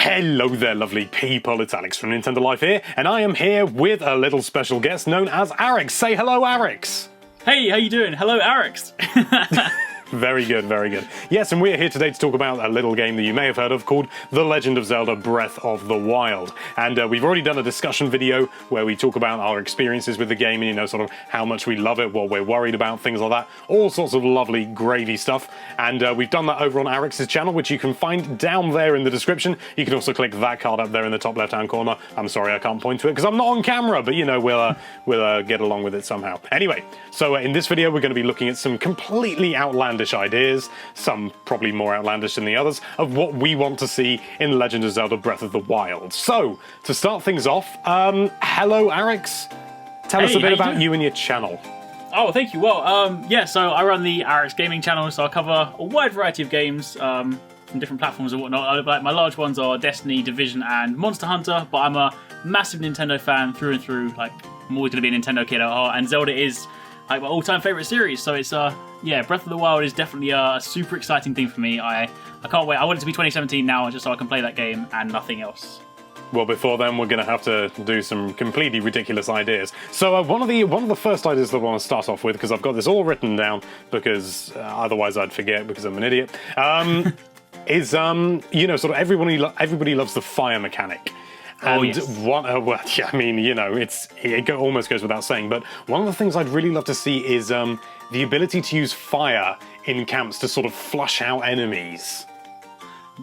Hello there, lovely people. It's Alex from Nintendo Life here, and I am here with a little special guest known as Arekkz. Say hello, Arekkz. Hey, how you doing? Hello, Arekkz. Very good, very good. Yes, and we're here today to talk about a little game that you may have heard of called The Legend of Zelda Breath of the Wild. And we've already done a discussion video where we talk about our experiences with the game and, you know, sort of how much we love it, what we're worried about, things like that. All sorts of lovely, gravy stuff. And we've done that over on Arekkz's channel, which you can find down there in the description. You can also click that card up there in the top left-hand corner. I'm sorry I can't point to it because I'm not on camera, but, you know, we'll get along with it somehow. Anyway, so in this video we're going to be looking at some completely outlandish ideas, some probably more outlandish than the others, of what we want to see in Legend of Zelda Breath of the Wild. So, to start things off, hello Arekkz, tell us a bit about you and your channel. Oh, thank you. Well, yeah, so I run the Arekkz gaming channel, so I cover a wide variety of games from different platforms and whatnot. Like my large ones are Destiny, Division, and Monster Hunter, but I'm a massive Nintendo fan through and through. Like, I'm always going to be a Nintendo kid at heart, and Zelda is like my all-time favourite series, so it's yeah, Breath of the Wild is definitely a super exciting thing for me. I can't wait. I want it to be 2017 now, just so I can play that game and nothing else. Well, before then, we're going to have to do some completely ridiculous ideas. So one of the first ideas that I want to start off with, because I've got this all written down, because otherwise I'd forget because I'm an idiot, is you know, sort of everybody loves the fire mechanic. And well, yeah, I mean, you know, it almost goes without saying, but one of the things I'd really love to see is the ability to use fire in camps to sort of flush out enemies.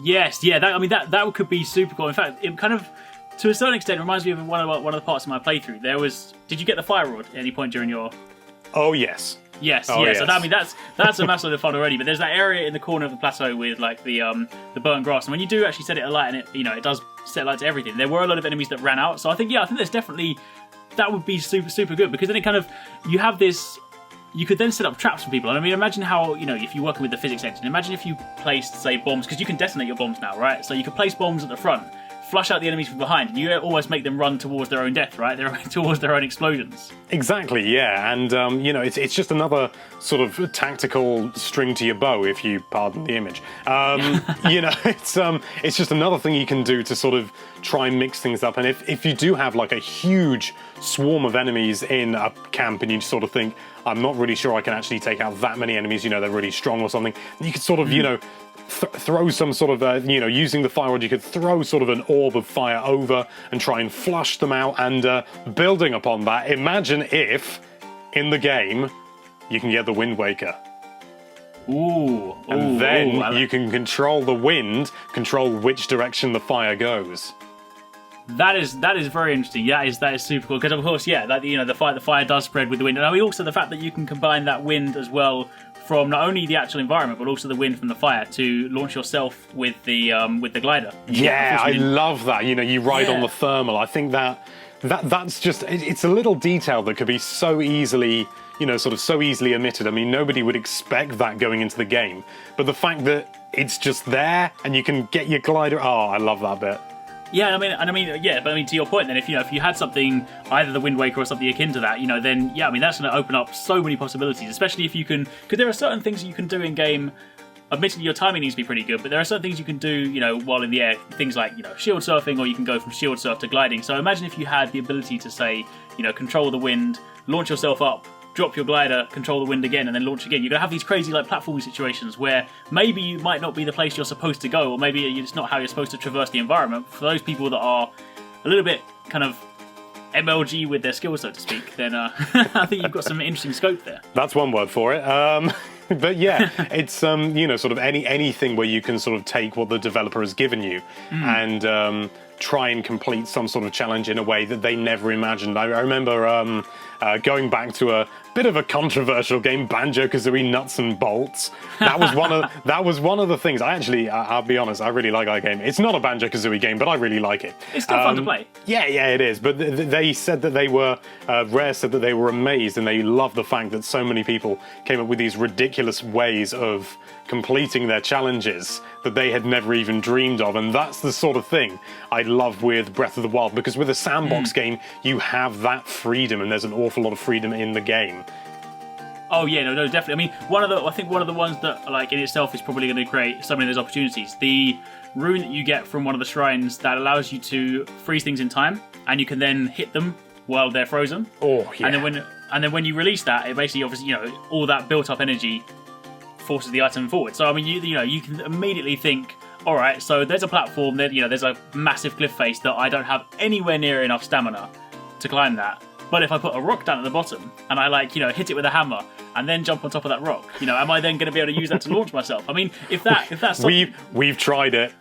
Yes, yeah, that could be super cool. In fact, it kind of, to a certain extent, reminds me of one of the parts of my playthrough. Did you get the fire rod at any point during your? Oh yes. Yes, yes. So that's a massive load of fun already. But there's that area in the corner of the plateau with like the burnt grass, and when you do actually set it alight, and it does set light to everything. There were a lot of enemies that ran out, so I think there's definitely that would be super good, because then it kind of, you have this. You could then set up traps for people. And I mean, imagine how, if you're working with the physics engine, imagine if you placed, say, bombs, because you can detonate your bombs now, right? So you could place bombs at the front, flush out the enemies from behind, and you almost make them run towards their own death, right? Towards their own explosions. Exactly, yeah. And, it's just another sort of tactical string to your bow, if you pardon the image. It's just another thing you can do to sort of try and mix things up. And if you do have like a huge swarm of enemies in a camp and you sort of think, I'm not really sure I can actually take out that many enemies, they're really strong or something, you could sort of, throw some sort of, using the fire rod, you could throw sort of an orb of fire over and try and flush them out. And building upon that, imagine if, in the game, you can get the Wind Waker. And then you can control the wind, control which direction the fire goes. That is very interesting. That is super cool, because of course, yeah, the fire does spread with the wind, and I mean also the fact that you can combine that wind as well from not only the actual environment but also the wind from the fire to launch yourself with the glider. Yeah, I love that. You ride on the thermal. I think that's just, it's a little detail that could be so easily, so easily omitted. I mean, nobody would expect that going into the game, but the fact that it's just there and you can get your glider. Oh, I love that bit. Yeah, but to your point, then if you had something, either the Wind Waker or something akin to that, then that's going to open up so many possibilities. Especially if you can, because there are certain things you can do in game. Admittedly, your timing needs to be pretty good, but there are certain things you can do, while in the air. Things like shield surfing, or you can go from shield surf to gliding. So imagine if you had the ability to say, control the wind, launch yourself up, drop your glider, control the wind again, and then launch again. You're going to have these crazy platforming situations where maybe you might not be the place you're supposed to go, or maybe it's not how you're supposed to traverse the environment. For those people that are a little bit kind of MLG with their skills, so to speak, then I think you've got some interesting scope there. That's one word for it. But yeah, it's sort of anything where you can sort of take what the developer has given you and try and complete some sort of challenge in a way that they never imagined. I remember going back to a bit of a controversial game, Banjo-Kazooie Nuts and Bolts. That was one of the things. I'll be honest, I really like that game. It's not a Banjo-Kazooie game, but I really like it. It's still fun to play. Yeah, it is. But they said that they were Rare said that they were amazed and they loved the fact that so many people came up with these ridiculous ways of completing their challenges that they had never even dreamed of. And that's the sort of thing I love with Breath of the Wild, because with a sandbox game, you have that freedom, and there's an awful lot of freedom in the game. Oh yeah, no, definitely. I mean, I think one of the ones that like in itself is probably going to create so many of those opportunities. The rune that you get from one of the shrines that allows you to freeze things in time, and you can then hit them while they're frozen. Oh yeah. And then when you release that, it basically obviously all that built up energy forces the item forward. So I mean, you can immediately think, all right, so there's a platform that there's a massive cliff face that I don't have anywhere near enough stamina to climb that. But if I put a rock down at the bottom and I hit it with a hammer and then jump on top of that rock, am I then going to be able to use that to launch myself? I mean, if that's we've tried it.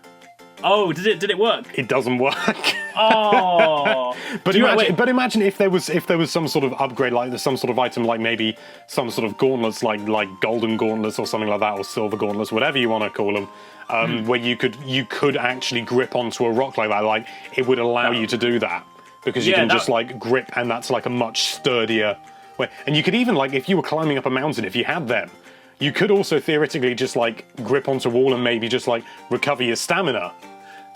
Oh, did it work? It doesn't work. Oh, but imagine if there was some sort of upgrade, like there's some sort of item, like maybe some sort of gauntlets, like golden gauntlets or something like that, or silver gauntlets, whatever you want to call them, where you could actually grip onto a rock like that. Like it would allow you to do that because you can just like grip, and that's like a much sturdier way. And you could even if you were climbing up a mountain, if you had them, you could also theoretically just like grip onto a wall and maybe just like recover your stamina.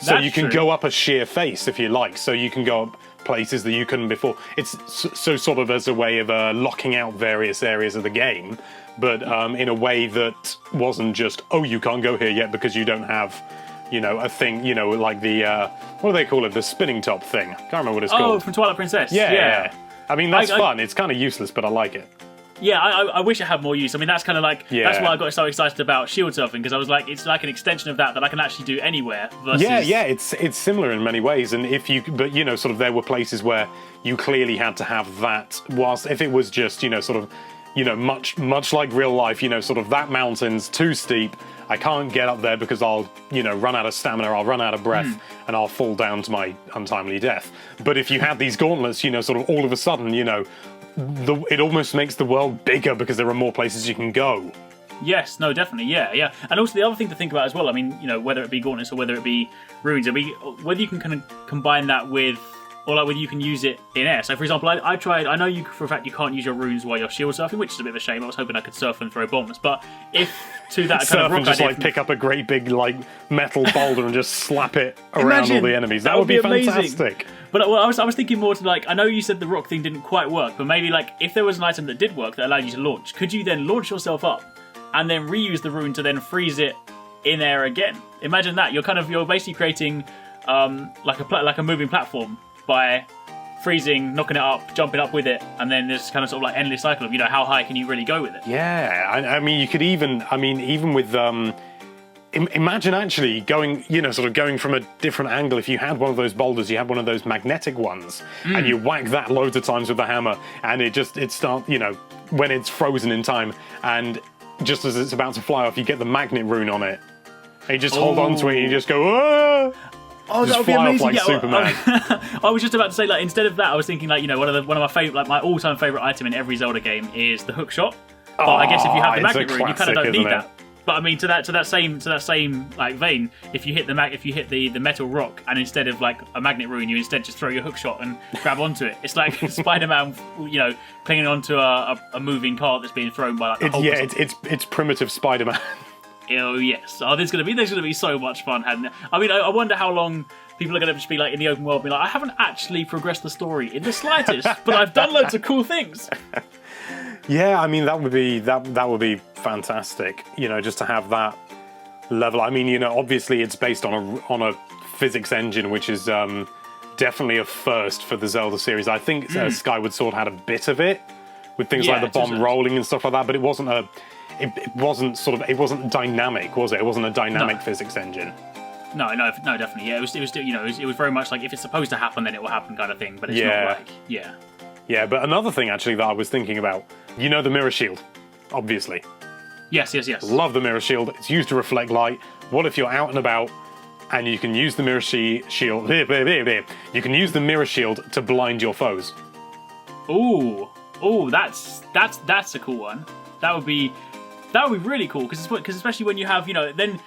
So you can go up a sheer face if you like. So you can go up places that you couldn't before. It's so sort of as a way of locking out various areas of the game, but in a way that wasn't just, oh, you can't go here yet because you don't have, a thing, like the, what do they call it? The spinning top thing. Can't remember what it's called. Oh, from Twilight Princess. Yeah. I mean, that's fun. It's kind of useless, but I like it. Yeah, I wish it had more use. I mean, that's kind of that's why I got so excited about shield surfing, because I was like, it's like an extension of that I can actually do anywhere. Versus... Yeah, it's similar in many ways, and but sort of there were places where you clearly had to have that. Whilst if it was just much like real life, sort of that mountain's too steep, I can't get up there because I'll run out of stamina, I'll run out of breath, and I'll fall down to my untimely death. But if you had these gauntlets, sort of all of a sudden, it almost makes the world bigger because there are more places you can go. Yes, no, definitely, yeah. And also the other thing to think about as well, I mean, whether it be gauntlets or whether it be runes, whether you can kind of combine that with, or like whether you can use it in air. So, for example, I tried, I know for a fact you can't use your runes while you're shield surfing, which is a bit of a shame. I was hoping I could surf and throw bombs, but if to that kind of rock and just idea pick up a great big metal boulder and just slap it around all the enemies. That would be fantastic. But I was thinking more to I know you said the rock thing didn't quite work, but maybe if there was an item that did work that allowed you to launch, could you then launch yourself up and then reuse the rune to then freeze it in air again? Imagine that. You're basically creating like a moving platform by freezing, knocking it up, jumping up with it, and then there's kind of sort of endless cycle of how high can you really go with it? Yeah, I mean you could even with imagine actually going, sort of going from a different angle. If you had one of those boulders, you had one of those magnetic ones, and you whack that loads of times with the hammer, and it starts, when it's frozen in time, and just as it's about to fly off, you get the magnet rune on it, and you just hold on to it, and you just go, oh! Oh, that would be amazing! Like Superman. I was just about to say, instead of that, I was thinking, one of my favorite, my all-time favorite item in every Zelda game is the hook shot. But I guess if you have the magnet rune, you kind of don't need that. But I mean, to that same vein, if you hit the metal rock, and instead of a magnet rune, you instead just throw your hook shot and grab onto it. It's like Spider-Man, clinging onto a moving car that's being thrown by it's primitive Spider-Man. Oh yes! Oh, there's gonna be so much fun. I mean, I wonder how long people are gonna just be in the open world, being I haven't actually progressed the story in the slightest, but I've done loads of cool things. Yeah, I mean that would be fantastic. Just to have that level. I mean, obviously it's based on a physics engine, which is definitely a first for the Zelda series. I think Skyward Sword had a bit of it with things like the bomb rolling and stuff like that, but it wasn't it wasn't dynamic, was it? It wasn't a dynamic physics engine. No, definitely. Yeah, it was very much if it's supposed to happen, then it will happen kind of thing. But it's not Yeah, but another thing actually that I was thinking about, the mirror shield, obviously. Yes. Love the mirror shield. It's used to reflect light. What if you're out and about and you can use the mirror shield? You can use the mirror shield to blind your foes. Ooh, that's a cool one. That would be really cool because especially when you have then.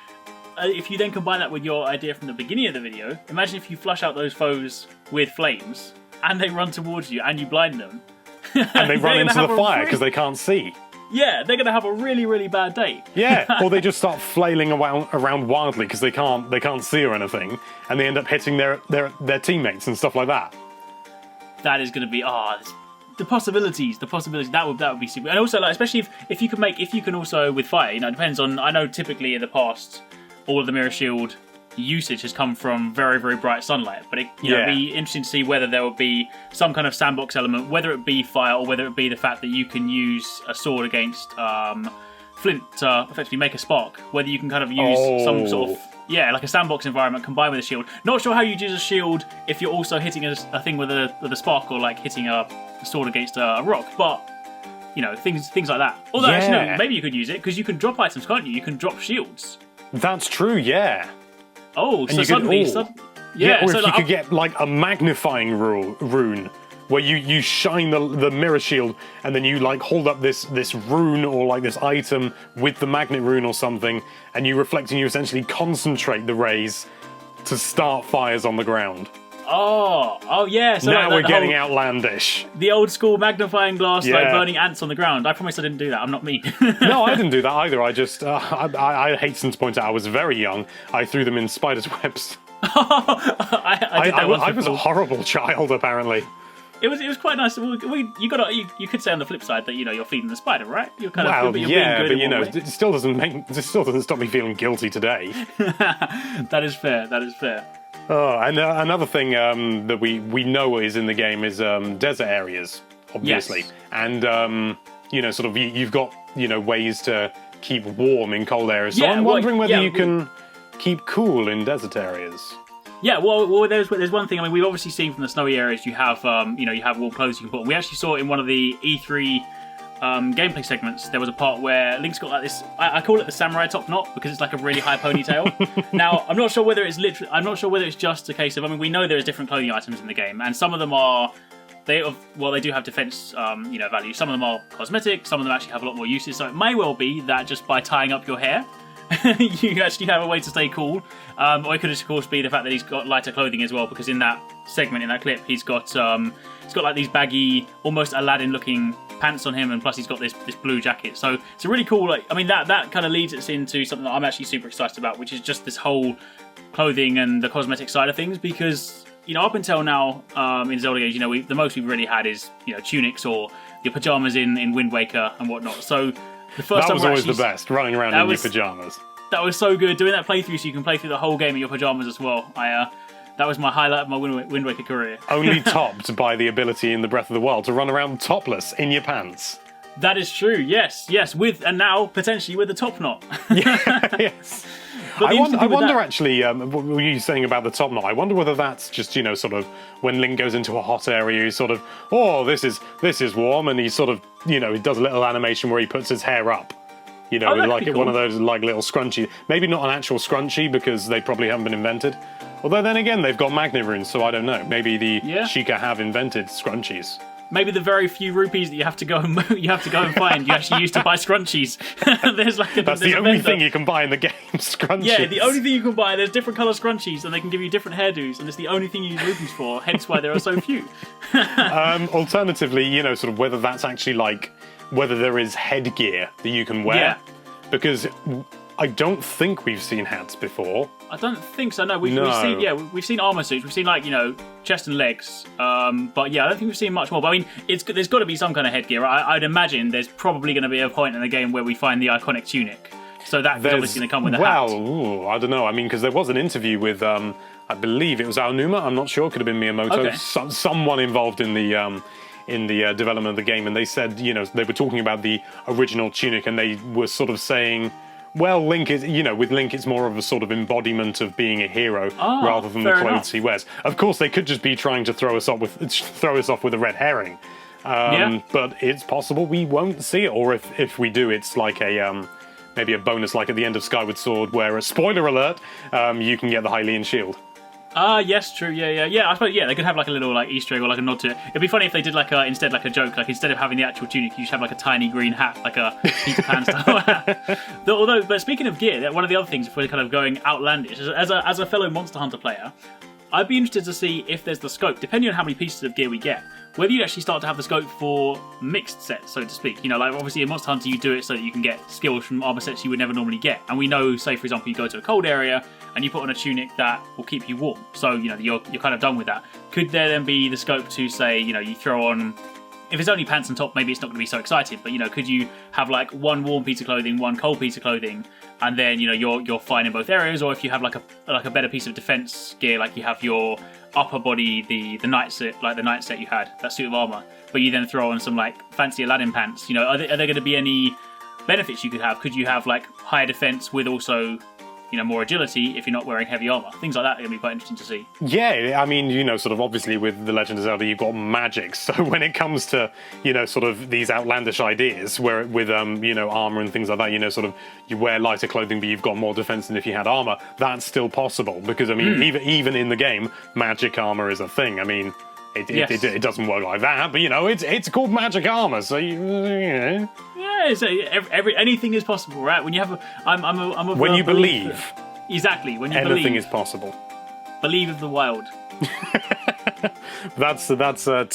If you then combine that with your idea from the beginning of the video, imagine if you flush out those foes with flames and they run towards you and you blind them. And they run into the fire because they can't see. Yeah, they're going to have a really, really bad day. Yeah, or they just start flailing around wildly because they can't see or anything, and they end up hitting their teammates and stuff like that. That is going to be the possibilities, that would be super. And also, like, especially if you can also with fire, it depends on. I know typically in the past, all of the mirror shield usage has come from very, very bright sunlight, but it'd be interesting to see whether there would be some kind of sandbox element, whether it be fire or whether it be the fact that you can use a sword against flint to effectively make a spark, whether you can kind of use some sort of like a sandbox environment combined with a shield. Not sure how you'd use a shield if you're also hitting a thing with a spark, or like hitting a sword against a rock, but things like that. Although actually, no, maybe you could use it because you can drop items, can't you? You can drop shields. That's true, yeah. Oh, and so suddenly, or if you could get like a magnifying rune, where you shine the mirror shield, and then you like hold up this rune or like this item with the magnet rune or something, and you reflect and you essentially concentrate the rays to start fires on the ground. Oh yeah. So now we're getting outlandish. The old school magnifying glass, like burning ants on the ground. I promise I didn't do that. I'm not me. No, I didn't do that either. I just, I hasten to point out, I was very young. I threw them in spiders' webs. I was a horrible child, apparently. It was quite nice. You could say on the flip side that you're feeding the spider, right? You're kind of being good but it still doesn't stop me feeling guilty today. That is fair. Oh, and another thing that we know is in the game is desert areas, obviously, yes. And sort of you've got ways to keep warm in cold areas. So I'm wondering whether you can keep cool in desert areas. Yeah, well, there's one thing. I mean, we've obviously seen from the snowy areas you have you have warm clothes you can put on. We actually saw in one of the E3 gameplay segments, there was a part where Link's got like this. I call it the samurai top knot because it's like a really high ponytail. Now, I'm not sure whether it's just a case of. I mean, we know there's different clothing items in the game, and some of them are. They do have defense, value. Some of them are cosmetic. Some of them actually have a lot more uses. So it may well be that just by tying up your hair, you actually have a way to stay cool. Or it could, of course, be the fact that he's got lighter clothing as well, because in that segment, in that clip, he's got like these baggy, almost Aladdin-looking pants on him, and plus he's got this blue jacket. So it's a really cool. That kind of leads us into something that I'm actually super excited about, which is just this whole clothing and the cosmetic side of things, because up until now in Zelda games, the most we've really had is tunics or your pajamas in Wind Waker and whatnot. So the first that was always the best, running around in your pajamas. That was so good, doing that playthrough so you can play through the whole game in your pajamas as well. That was my highlight of my Wind Waker career. Only topped by the ability in the Breath of the Wild to run around topless in your pants. That is true, yes, and now potentially with the top knot. Yes. I wonder actually, what were you saying about the top knot? I wonder whether that's just, sort of when Link goes into a hot area, he's sort of, this is warm, and he sort of, he does a little animation where he puts his hair up. With like one of those like little scrunchie. Maybe not an actual scrunchie because they probably haven't been invented. Although then again, they've got magnet runes, so I don't know. Maybe the Sheikah have invented scrunchies. Maybe the very few rupees that you have to go and find, you actually use to buy scrunchies. That's the only thing you can buy in the game, scrunchies. Yeah, the only thing you can buy. There's different colour scrunchies, and they can give you different hairdos, and it's the only thing you use rupees for. Hence why there are so few. Alternatively, sort of whether that's actually like whether there is headgear that you can wear, because I don't think we've seen hats before. I don't think so. No, we've seen armor suits. We've seen chest and legs. But I don't think we've seen much more. But I mean, there's got to be some kind of headgear. I'd imagine there's probably going to be a point in the game where we find the iconic tunic. So that's obviously going to come with a hat. Well, I don't know. I mean, because there was an interview with, I believe it was Aonuma. I'm not sure. It could have been Miyamoto. Okay. Someone involved in the development of the game, and they said, they were talking about the original tunic, and they were sort of saying, well, Link is, with Link, it's more of a sort of embodiment of being a hero rather than the clothes he wears. Of course, they could just be trying to throw us off with a red herring, but it's possible we won't see it, or if we do, it's like a maybe a bonus, like at the end of Skyward Sword, where a spoiler alert, you can get the Hylian shield. Yes, true, yeah. I suppose, they could have like a little like Easter egg or like a nod to it. It'd be funny if they did instead like a joke, like instead of having the actual tunic, you just have like a tiny green hat, like a Peter Pan style hat. But speaking of gear, one of the other things, if we're kind of going outlandish, as a fellow Monster Hunter player, I'd be interested to see if there's the scope, depending on how many pieces of gear we get, whether you actually start to have the scope for mixed sets, so to speak. Obviously in Monster Hunter you do it so that you can get skills from armor sets you would never normally get. And we know, say for example, you go to a cold area and you put on a tunic that will keep you warm. So, you're kind of done with that. Could there then be the scope to say, you throw on if it's only pants and top, maybe it's not going to be so exciting. But could you have like one warm piece of clothing, one cold piece of clothing, and then you're fine in both areas? Or if you have like a better piece of defense gear, like you have your upper body, the night set, like the night set you had, that suit of armor, but you then throw on some like fancy Aladdin pants. Are there going to be any benefits you could have? Could you have like higher defense with also more agility if you're not wearing heavy armor? Things like that are going to be quite interesting to see. Yeah, I mean, sort of obviously with The Legend of Zelda, you've got magic. So when it comes to, sort of these outlandish ideas where with, armor and things like that, sort of you wear lighter clothing, but you've got more defense than if you had armor, that's still possible. Because, I mean, even in the game, magic armor is a thing. I mean, it doesn't work like that, but, it's called magic armor, so, Yeah, so anything is possible, right? When you have I'm a when you believe. Exactly, when you anything believe. is possible. Believe of the wild. That's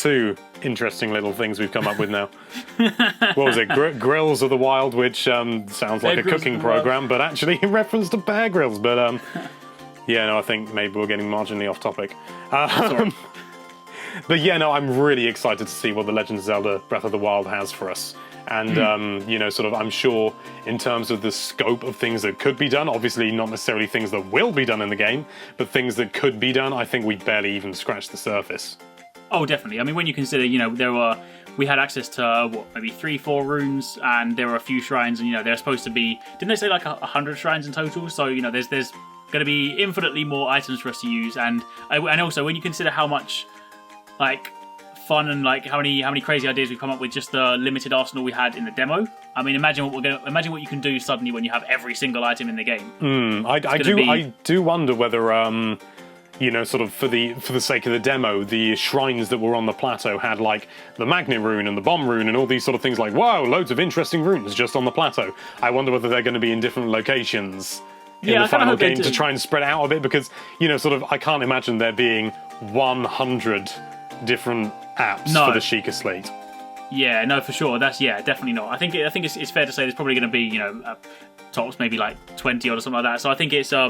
two interesting little things we've come up with now. What was it? Grills of the Wild, which sounds like a cooking program, but actually in reference to Bear Grylls. But I think maybe we're getting marginally off topic. But I'm really excited to see what The Legend of Zelda Breath of the Wild has for us. And, sort of, I'm sure in terms of the scope of things that could be done, obviously not necessarily things that will be done in the game, but things that could be done, I think we barely even scratched the surface. Oh, definitely. I mean, when you consider, we had access to, maybe 3-4 runes, and there were a few shrines, and, there are supposed to be, didn't they say like 100 shrines in total? So, there's going to be infinitely more items for us to use, and also when you consider how much, like, fun and like how many crazy ideas we've come up with, just the limited arsenal we had in the demo. I mean, imagine what you can do suddenly when you have every single item in the game. I do wonder whether sort of for the sake of the demo, the shrines that were on the plateau had like the magnet rune and the bomb rune and all these sort of things, like wow, loads of interesting runes just on the plateau. I wonder whether they're going to be in different locations in the final game to try and spread it out a bit, because sort of I can't imagine there being 100 different apps for the Sheikah Slate. Yeah, no, for sure. That's definitely not. I think it's fair to say there's probably going to be tops maybe like 20 or something like that. So I think it's I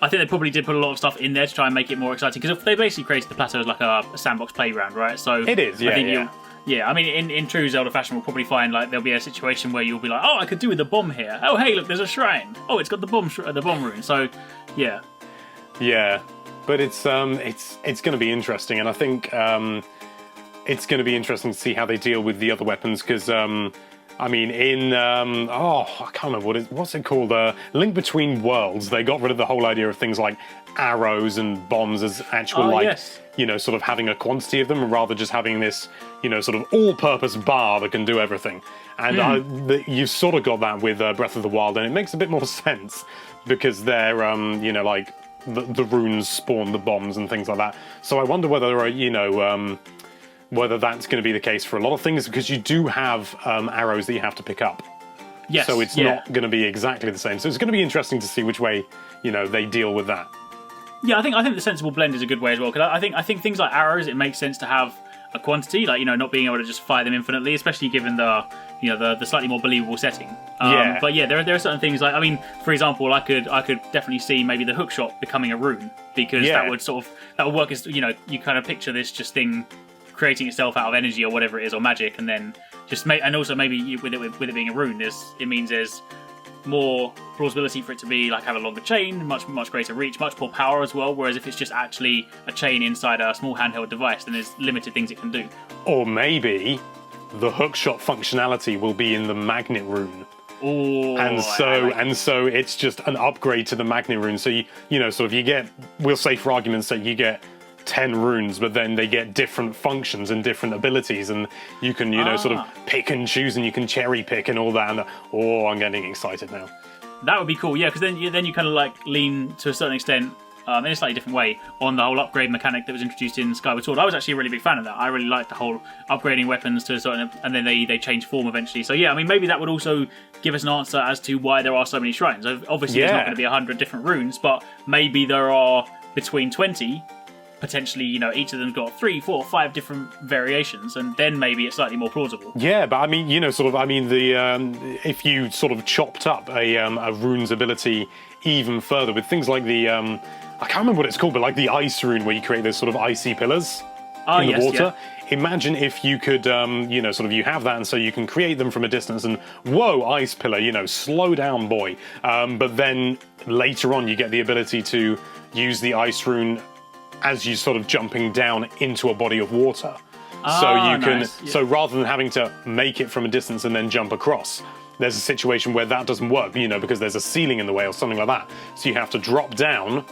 think they probably did put a lot of stuff in there to try and make it more exciting, because they basically created the plateau as like a sandbox playground, right? So it is. Yeah, I mean, in true Zelda fashion, we'll probably find like there'll be a situation where you'll be like, oh, I could do with the bomb here. Oh, hey, look, there's a shrine. Oh, it's got the bomb rune. So yeah. Yeah. But it's going to be interesting, and I think it's going to be interesting to see how they deal with the other weapons, because I mean, in I can't remember what's it called? Link Between Worlds. They got rid of the whole idea of things like arrows and bombs as actual sort of having a quantity of them, rather just having this sort of all-purpose bar that can do everything. And you've sort of got that with Breath of the Wild, and it makes a bit more sense because they're like. The runes spawn the bombs and things like that. So I wonder whether whether that's going to be the case for a lot of things, because you do have arrows that you have to pick up. Yes. So it's not going to be exactly the same. So it's going to be interesting to see which way they deal with that. Yeah, I think the sensible blend is a good way as well, because I think things like arrows, it makes sense to have a quantity, like not being able to just fire them infinitely, especially given the slightly more believable setting. But yeah, there are certain things like, I mean, for example, I could definitely see maybe the hook shot becoming a rune, because that would work as you kind of picture this just thing creating itself out of energy or whatever it is, or magic, and then and also maybe with it being a rune, it means there's more plausibility for it to be like have a longer chain, much greater reach, much more power as well. Whereas if it's just actually a chain inside a small handheld device, then there's limited things it can do. Or maybe the hookshot functionality will be in the magnet rune. Oh, and so it's just an upgrade to the magnet rune. So you get, we'll say for argument's sake, you get 10 runes, but then they get different functions and different abilities, and you can sort of pick and choose, and you can cherry pick and all that. And I'm getting excited now. That would be cool, yeah, because then you kind of like lean to a certain extent in a slightly different way on the whole upgrade mechanic that was introduced in Skyward Sword. I was actually a really big fan of that. I really liked the whole upgrading weapons to a certain, and then they change form eventually. So yeah, I mean, maybe that would also give us an answer as to why there are so many shrines. Obviously, there's not going to be 100 different runes, but maybe there are between 20. Potentially, each of them's got 3, 4, 5 different variations, and then maybe it's slightly more plausible. Yeah, but I mean, if you sort of chopped up a rune's ability even further with things like the I can't remember what it's called, but like the ice rune, where you create those sort of icy pillars. in the yes, water. yeah. Imagine if you could, you know, sort of you have that, and so you can create them from a distance. And whoa, ice pillar, you know, slow down, boy. But then later on, you get the ability to use the ice rune as you sort of jumping down into a body of water. So you can, nice. Yeah. so rather than having to make it from a distance and then jump across, there's a situation where that doesn't work, you know, because there's a ceiling in the way or something like that. So you have to drop down,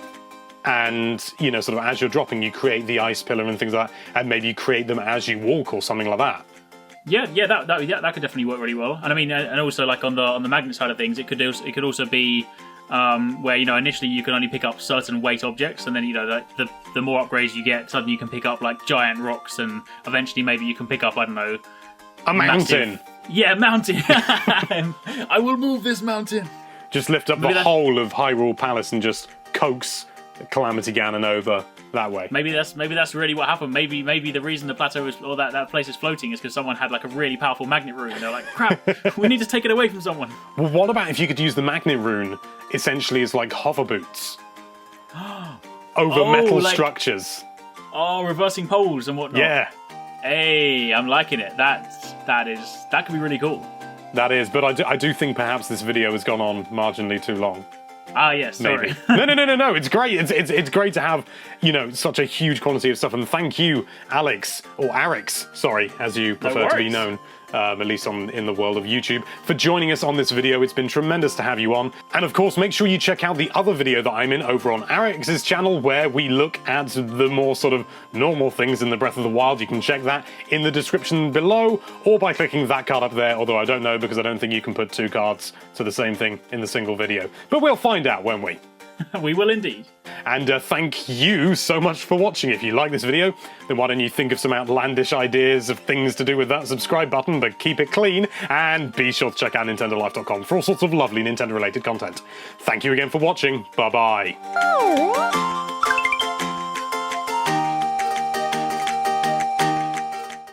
and, you know, sort of as you're dropping, you create the ice pillar and things like that, and maybe you create them as you walk or something like that. Yeah, that could definitely work really well. And I mean, and also like on the magnet side of things, it could also be where, you know, initially you can only pick up certain weight objects, and then, you know, the more upgrades you get, suddenly you can pick up like giant rocks, and eventually maybe you can pick up, I don't know, A mountain. Yeah, mountain. I will move this mountain. Just lift up the whole of Hyrule Palace and just coax Calamity Ganon over that way. Maybe that's really what happened. Maybe the reason the plateau is, or that place is floating, is because someone had like a really powerful magnet rune, and they're like, crap, we need to take it away from someone. Well, what about if you could use the magnet rune essentially as like hover boots over metal structures? Oh, reversing poles and whatnot. Yeah. Hey, I'm liking it. That could be really cool. That is, but I do think perhaps this video has gone on marginally too long. Ah, yes, sorry. Maybe. No. It's great. It's great to have, you know, such a huge quantity of stuff. And thank you, Alex, or Arekkz, sorry, as you prefer to be known, at least in the world of YouTube, for joining us on this video. It's been tremendous to have you on. And of course, make sure you check out the other video that I'm in over on Arekkz's channel, where we look at the more sort of normal things in the Breath of the Wild. You can check that in the description below, or by clicking that card up there, although I don't know, because I don't think you can put two cards to the same thing in the single video. But we'll find out, won't we? We will indeed. And thank you so much for watching. If you like this video, then why don't you think of some outlandish ideas of things to do with that subscribe button, but keep it clean, and be sure to check out nintendolife.com for all sorts of lovely Nintendo-related content. Thank you again for watching. Bye-bye.